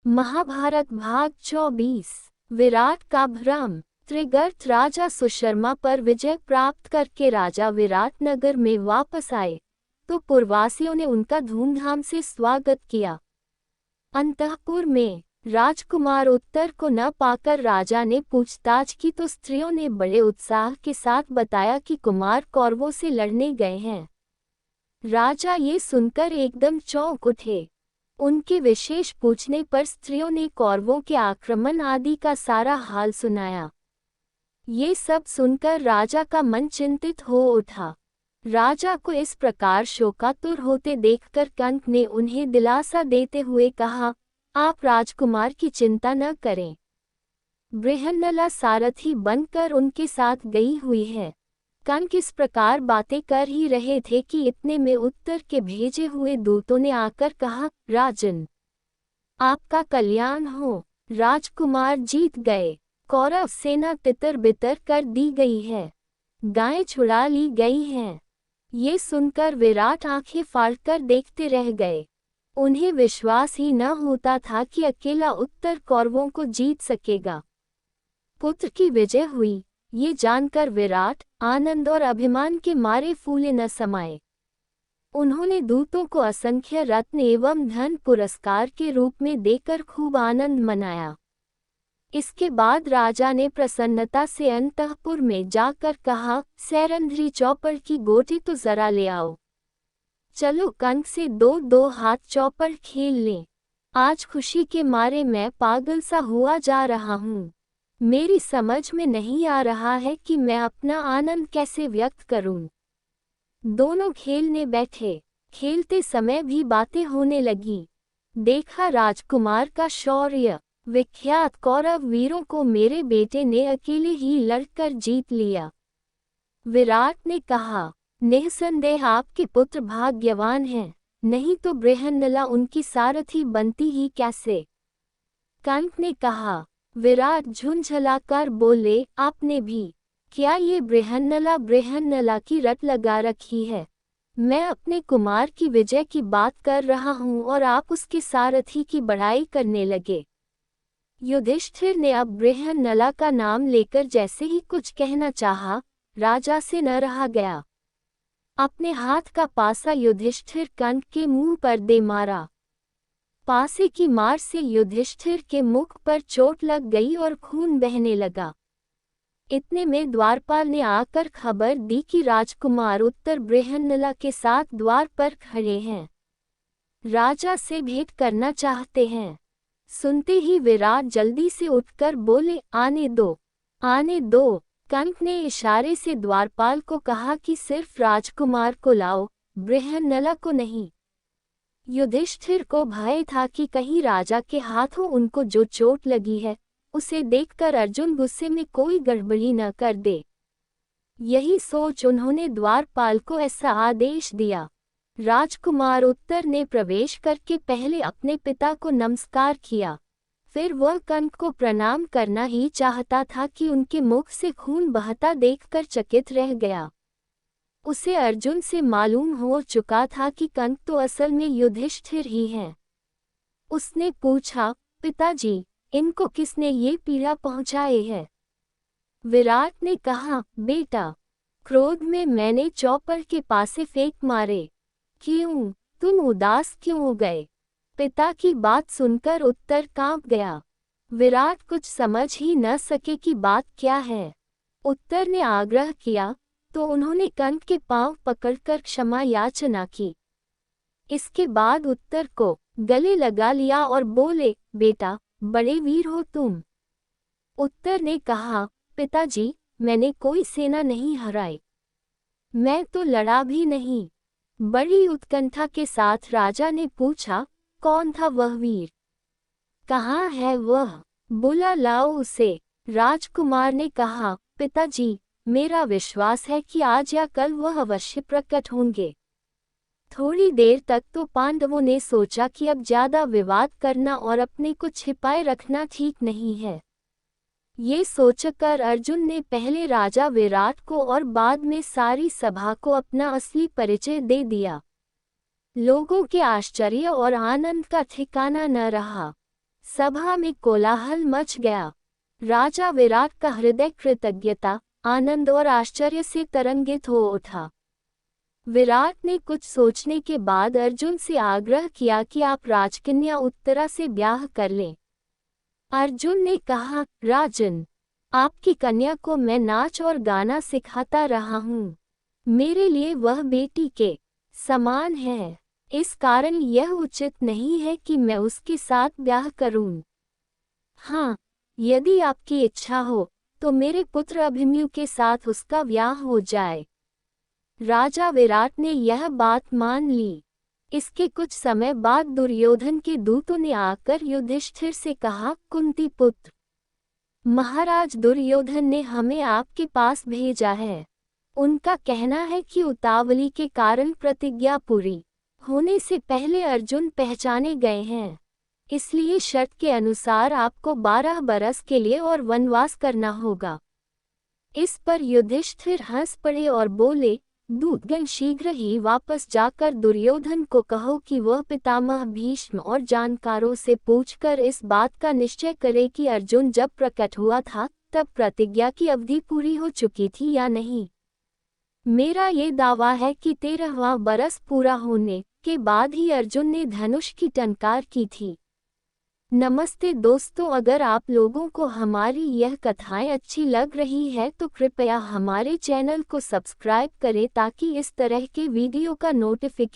महाभारत भाग 24। विराट का भ्रम। त्रिगर्त राजा सुशर्मा पर विजय प्राप्त करके राजा विराटनगर में वापस आए तो पुरवासियों ने उनका धूमधाम से स्वागत किया। अंतःपुर में राजकुमार उत्तर को न पाकर राजा ने पूछताछ की तो स्त्रियों ने बड़े उत्साह के साथ बताया कि कुमार कौरवों से लड़ने गए हैं। राजा ये सुनकर एकदम चौंक उठे। उनके विशेष पूछने पर स्त्रियों ने कौरवों के आक्रमण आदि का सारा हाल सुनाया। ये सब सुनकर राजा का मन चिंतित हो उठा। राजा को इस प्रकार शोकातुर होते देखकर कंस ने उन्हें दिलासा देते हुए कहा, आप राजकुमार की चिंता न करें। बृहन्नला सारथी बनकर उनके साथ गई हुई है। कंस किस प्रकार बातें कर ही रहे थे कि इतने में उत्तर के भेजे हुए दूतों ने आकर कहा, राजन, आपका कल्याण हो। राजकुमार जीत गए। कौरव सेना तितर बितर कर दी गई है। गायें छुड़ा ली गई हैं। ये सुनकर विराट आंखें फाड़कर देखते रह गए। उन्हें विश्वास ही न होता था कि अकेला उत्तर कौरवों को जीत सकेगा। पुत्र की विजय हुई, ये जानकर विराट आनंद और अभिमान के मारे फूले न समाये। उन्होंने दूतों को असंख्य रत्न एवं धन पुरस्कार के रूप में देकर खूब आनंद मनाया। इसके बाद राजा ने प्रसन्नता से अंतःपुर में जाकर कहा, सैरंध्री चौपड़ की गोटी तो जरा ले आओ। चलो कंस से दो हाथ चौपड़ खेल लें। आज खुशी के मारे मैं पागल सा हुआ जा रहा हूँ। मेरी समझ में नहीं आ रहा है कि मैं अपना आनंद कैसे व्यक्त करूं। दोनों खेलने बैठे। खेलते समय भी बातें होने लगी। देखा राजकुमार का शौर्य। विख्यात कौरव वीरों को मेरे बेटे ने अकेले ही लड़कर जीत लिया। विराट ने कहा, निःसंदेह आपके पुत्र भाग्यवान हैं, नहीं तो बृहन्नला उनकी सारथी बनती ही कैसे। कंस ने कहा। विराट झुंझलाकर बोले, आपने भी क्या ये बृहन्नला की रट लगा रखी है। मैं अपने कुमार की विजय की बात कर रहा हूँ और आप उसके सारथी की बड़ाई करने लगे। युधिष्ठिर ने अब बृहन्नला का नाम लेकर जैसे ही कुछ कहना चाहा, राजा से न रहा गया। अपने हाथ का पासा युधिष्ठिर कंस के मुंह पर दे मारा। पासे की मार से युधिष्ठिर के मुख पर चोट लग गई और खून बहने लगा। इतने में द्वारपाल ने आकर खबर दी कि राजकुमार उत्तर बृहन्नला के साथ द्वार पर खड़े हैं। राजा से भेंट करना चाहते हैं। सुनते ही विराट जल्दी से उठकर बोले, आने दो, आने दो। कंस ने इशारे से द्वारपाल को कहा कि सिर्फ राजकुमार को लाओ, बृहन्नला को नहीं। युधिष्ठिर को भय था कि कहीं राजा के हाथों उनको जो चोट लगी है, उसे देखकर अर्जुन गुस्से में कोई गड़बड़ी न कर दे। यही सोच उन्होंने द्वारपाल को ऐसा आदेश दिया। राजकुमार उत्तर ने प्रवेश करके पहले अपने पिता को नमस्कार किया। फिर वह कंस को प्रणाम करना ही चाहता था कि उनके मुख से खून बहता देखकर चकित रह गया। उसे अर्जुन से मालूम हो चुका था कि कंस तो असल में युधिष्ठिर ही हैं। उसने पूछा, पिताजी, इनको किसने ये पीड़ा पहुंचाई है। विराट ने कहा, बेटा, क्रोध में मैंने चौपड़ के पासे फेंक मारे। क्यों, तुम उदास क्यों हो गए। पिता की बात सुनकर उत्तर कांप गया। विराट कुछ समझ ही न सके कि बात क्या है। उत्तर ने आग्रह किया तो उन्होंने कंस के पांव पकड़कर क्षमा याचना की। इसके बाद उत्तर को गले लगा लिया और बोले, बेटा, बड़े वीर हो तुम। उत्तर ने कहा, पिताजी, मैंने कोई सेना नहीं हराई। मैं तो लड़ा भी नहीं। बड़ी उत्कंठा के साथ राजा ने पूछा, कौन था वह वीर, कहाँ है वह, बुला लाओ उसे। राजकुमार ने कहा, पिताजी, मेरा विश्वास है कि आज या कल वह अवश्य प्रकट होंगे। थोड़ी देर तक तो पांडवों ने सोचा कि अब ज्यादा विवाद करना और अपने को छिपाए रखना ठीक नहीं है। ये सोचकर अर्जुन ने पहले राजा विराट को और बाद में सारी सभा को अपना असली परिचय दे दिया। लोगों के आश्चर्य और आनंद का ठिकाना न रहा। सभा में कोलाहल मच गया। राजा विराट का हृदय कृतज्ञता, आनंद और आश्चर्य से तरंगित हो उठा। विराट ने कुछ सोचने के बाद अर्जुन से आग्रह किया कि आप राजकन्या उत्तरा से ब्याह कर लें। अर्जुन ने कहा, राजन, आपकी कन्या को मैं नाच और गाना सिखाता रहा हूँ। मेरे लिए वह बेटी के समान है। इस कारण यह उचित नहीं है कि मैं उसके साथ ब्याह करूं। हाँ, यदि आपकी इच्छा हो तो मेरे पुत्र अभिमन्यु के साथ उसका ब्याह हो जाए। राजा विराट ने यह बात मान ली। इसके कुछ समय बाद दुर्योधन के दूतों ने आकर युधिष्ठिर से कहा, कुंती पुत्र महाराज दुर्योधन ने हमें आपके पास भेजा है। उनका कहना है कि उतावली के कारण प्रतिज्ञा पूरी होने से पहले अर्जुन पहचाने गए हैं। इसलिए शर्त के अनुसार आपको 12 बरस के लिए और वनवास करना होगा। इस पर युधिष्ठिर हंस पड़े और बोले, दूतगण शीघ्र ही वापस जाकर दुर्योधन को कहो कि वह पितामह भीष्म और जानकारों से पूछकर इस बात का निश्चय करे कि अर्जुन जब प्रकट हुआ था तब प्रतिज्ञा की अवधि पूरी हो चुकी थी या नहीं। मेरा ये दावा है कि 13वां बरस पूरा होने के बाद ही अर्जुन ने धनुष की टंकार की थी। नमस्ते दोस्तों, अगर आप लोगों को हमारी यह कथाएं अच्छी लग रही है तो कृपया हमारे चैनल को सब्सक्राइब करें ताकि इस तरह के वीडियो का नोटिफिकेशन